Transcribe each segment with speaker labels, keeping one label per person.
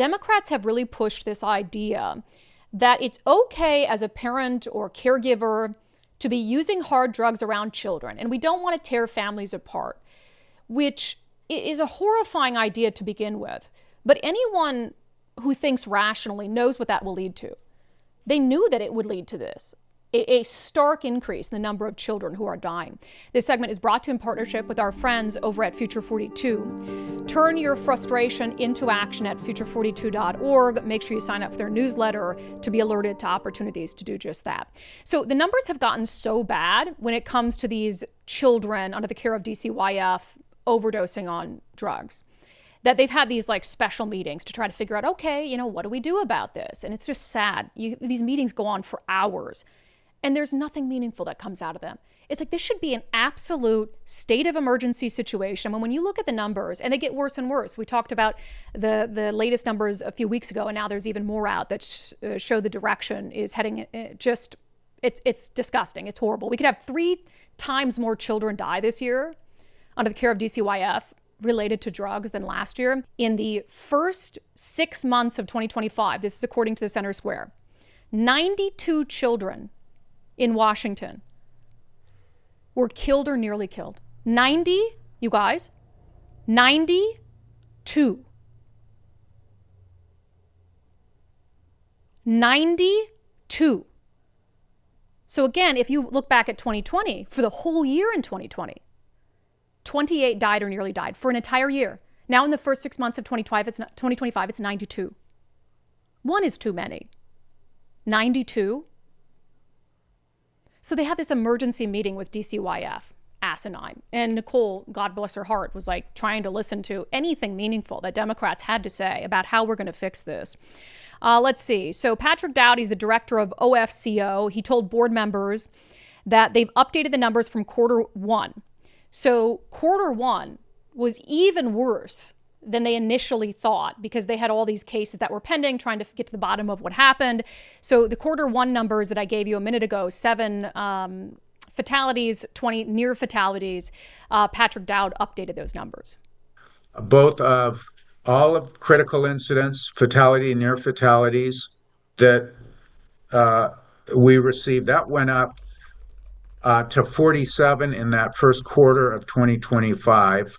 Speaker 1: Democrats have really pushed this idea that it's okay as a parent or caregiver to be using hard drugs around children, and we don't want to tear families apart, which is a horrifying idea to begin with. But anyone who thinks rationally knows what that will lead to. They knew that it would lead to this. A stark increase in the number of children who are dying. This segment is brought to you in partnership with our friends over at Future 42. Turn your frustration into action at future42.org. Make sure you sign up for their newsletter to be alerted to opportunities to do just that. So the numbers have gotten so bad when it comes to these children under the care of DCYF overdosing on drugs, that they've had these like special meetings to try to figure out, okay, what do we do about this? And it's just sad. These meetings go on for hours. And there's nothing meaningful that comes out of them. It's like this should be an absolute state of emergency situation. When you look at the numbers, and they get worse and worse. We talked about the latest numbers a few weeks ago, and now there's even more out that show the direction is heading. It's disgusting. It's horrible. We could have 3 times more children die this year under the care of DCYF related to drugs than last year. In the first 6 months of 2025, this is according to the Center Square, 92 children in Washington were killed or nearly killed. 90, you guys, 92. 92. So again, if you look back at 2020, for the whole year in 2020, 28 died or nearly died for an entire year. Now in the first 6 months of 2025, it's 92. One is too many. 92. So they had this emergency meeting with DCYF, asinine. And Nicole, God bless her heart, was like trying to listen to anything meaningful that Democrats had to say about how we're going to fix this. Let's see. So Patrick Dowdy's the director of OFCO. He told board members that they've updated the numbers from Q1. So Q1 was even worse than they initially thought because they had all these cases that were pending, trying to get to the bottom of what happened. So the Q1 numbers that I gave you a minute ago, 7 fatalities, 20 near fatalities, Patrick Dowd updated those numbers.
Speaker 2: Both of all of critical incidents, fatality and near fatalities that we received, that went up to 47 in that first quarter of 2025.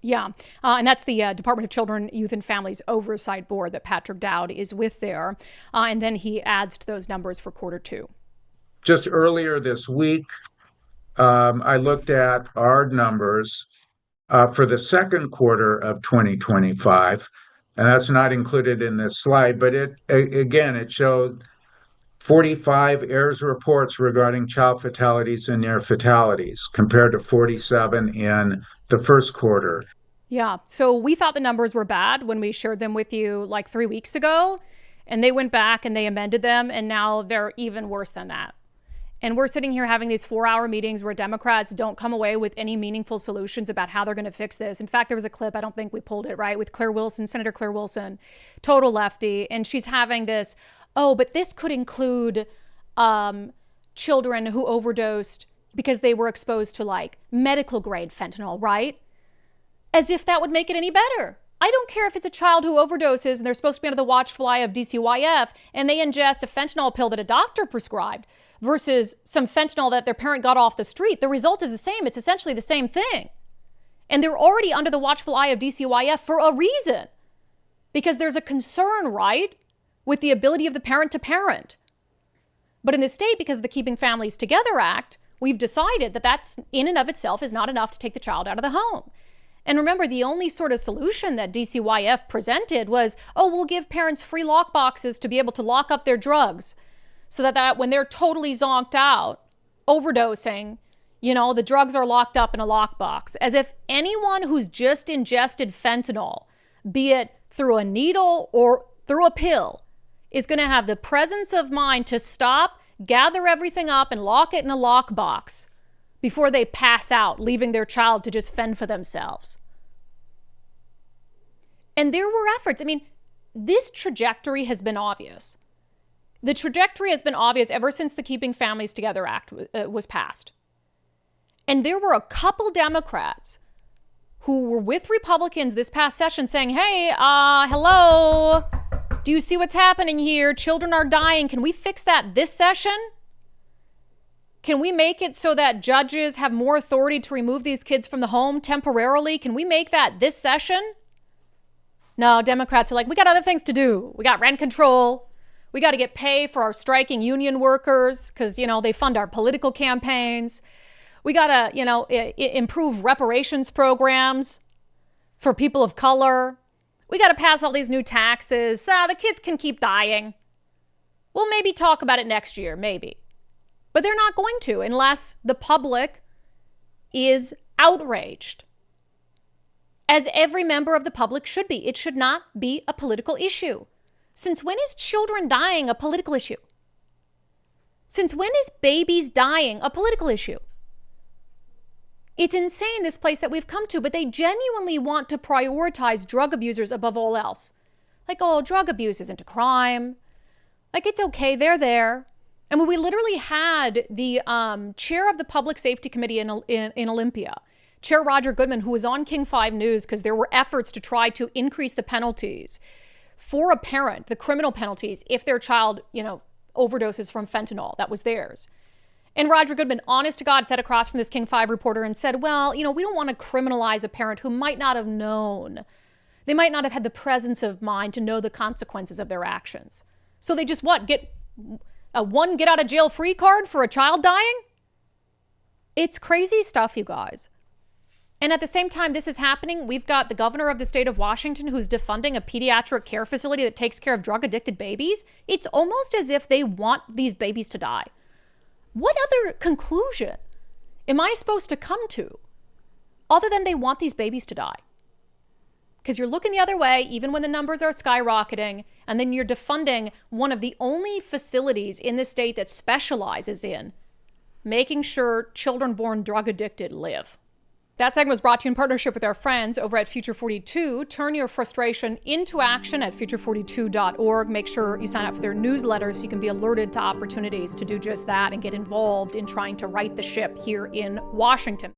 Speaker 1: Yeah, and that's the Department of Children, Youth and Families Oversight Board that Patrick Dowd is with there. And then he adds to those numbers for Q2.
Speaker 2: Just earlier this week, I looked at our numbers for the second quarter of 2025, and that's not included in this slide, but it showed 45 errors reports regarding child fatalities and near fatalities compared to 47 in the first quarter.
Speaker 1: Yeah, so we thought the numbers were bad when we shared them with you like 3 weeks ago, and they went back and they amended them, and now they're even worse than that. And we're sitting here having these 4-hour meetings where Democrats don't come away with any meaningful solutions about how they're going to fix this. In fact, there was a clip, I don't think we pulled it, right, with Claire Wilson, Senator Claire Wilson, total lefty, and she's having this, but this could include children who overdosed because they were exposed to like medical grade fentanyl, right? As if that would make it any better. I don't care if it's a child who overdoses and they're supposed to be under the watchful eye of DCYF and they ingest a fentanyl pill that a doctor prescribed versus some fentanyl that their parent got off the street. The result is the same. It's essentially the same thing. And they're already under the watchful eye of DCYF for a reason. Because there's a concern, right, with the ability of the parent to parent. But in the state, because of the Keeping Families Together Act, we've decided that that's in and of itself is not enough to take the child out of the home. And remember, the only sort of solution that DCYF presented was, we'll give parents free lock boxes to be able to lock up their drugs so that when they're totally zonked out, overdosing, the drugs are locked up in a lockbox. As if anyone who's just ingested fentanyl, be it through a needle or through a pill, is going to have the presence of mind to stop, gather everything up, and lock it in a lockbox before they pass out, leaving their child to just fend for themselves. And there were efforts. I mean, this trajectory has been obvious. The trajectory has been obvious ever since the Keeping Families Together Act was passed. And there were a couple Democrats who were with Republicans this past session saying, hey, hello, do you see what's happening here? Children are dying. Can we fix that this session? Can we make it so that judges have more authority to remove these kids from the home temporarily? Can we make that this session? No, Democrats are like, we got other things to do. We got rent control. We got to get pay for our striking union workers because, they fund our political campaigns. We got to, improve reparations programs for people of color. We got to pass all these new taxes. The kids can keep dying. We'll maybe talk about it next year, maybe. But they're not going to unless the public is outraged. As every member of the public should be. It should not be a political issue. Since when is children dying a political issue? Since when is babies dying a political issue? It's insane, this place that we've come to, but they genuinely want to prioritize drug abusers above all else. Like, oh, drug abuse isn't a crime. Like, it's okay, they're there. And when we literally had the chair of the Public Safety Committee in Olympia, Chair Roger Goodman, who was on King 5 News because there were efforts to try to increase the penalties for a parent, the criminal penalties, if their child, overdoses from fentanyl. That was theirs. And Roger Goodman, honest to God, sat across from this King 5 reporter and said, well, we don't want to criminalize a parent who might not have known. They might not have had the presence of mind to know the consequences of their actions. So they just get a get out of jail free card for a child dying? It's crazy stuff, you guys. And at the same time this is happening, we've got the governor of the state of Washington who's defunding a pediatric care facility that takes care of drug-addicted babies. It's almost as if they want these babies to die. What other conclusion am I supposed to come to other than they want these babies to die? Because you're looking the other way, even when the numbers are skyrocketing, and then you're defunding one of the only facilities in the state that specializes in making sure children born drug-addicted live. That segment was brought to you in partnership with our friends over at Future 42. Turn your frustration into action at future42.org. Make sure you sign up for their newsletter so you can be alerted to opportunities to do just that and get involved in trying to right the ship here in Washington.